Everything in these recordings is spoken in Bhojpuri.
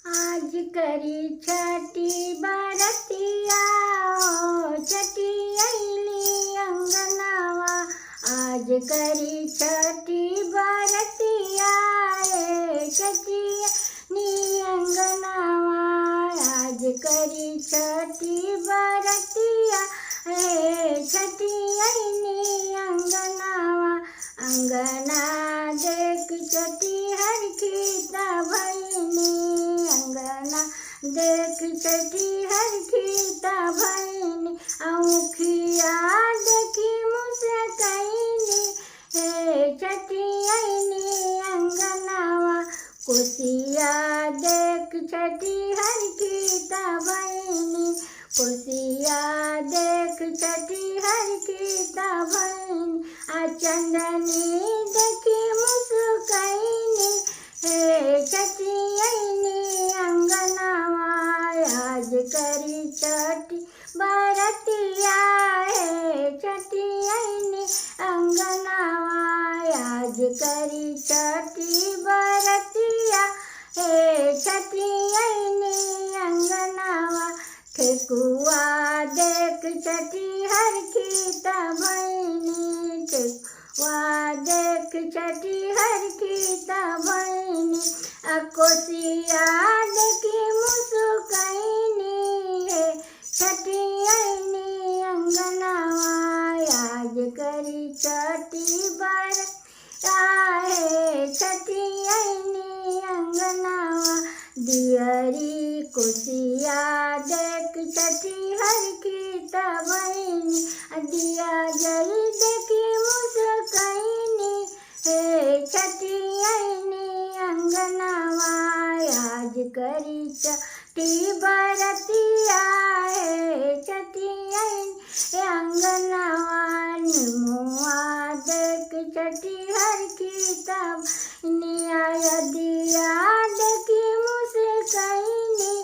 आज करी छठी बरतिया छठी अइली अंगनावा। आज करी छठी बरतिया छठी नी अंगनावा। आज करी छठी बरतिया छठी अइली अंगनावा। अंगना देख छठी हर खीता भैनी। अंगना देख छठी हर खीता भैनी। औखिया देखी मुस्कैनी छठी अइनी अंगनावा। कोसिया देख छठी हर खीता भैनी। कोसिया देख छठी हर खीता भैनी। चंदनी देखी मुस्कैनी छठी अइनी अंगनावा। आज करी छठी बरतिया छठी अइनी अंगनावा। आज करी छठी बरतिया छठी अइनी अंगनावा। ठेकुआ देख छठी हर खीता भैनी। ठेकुआ देख छठी हर खीता भैनी। कोसिया देखी मुस्कैनी छठी अइनी अंगनावा। आज करी छठी बरतिया छठी अइनी अंगनावा। दियरी कोसिया देख छठी हर खीता भैनी। दिया जल देखी मुस्कैनी छठी अइनी अंगनावा। आज करी छठी बरतिया छठी अइनी अंगनावा। निमुआ देख छठी हर खीता निया दिया देखी मुस्कैनी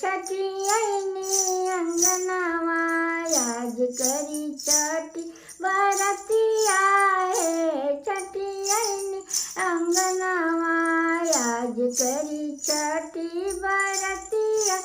छठी अइनी अंगनावा। आज करी छठी बरतिया छठी अइनी अंगनावा। आज करी छठी बरतिया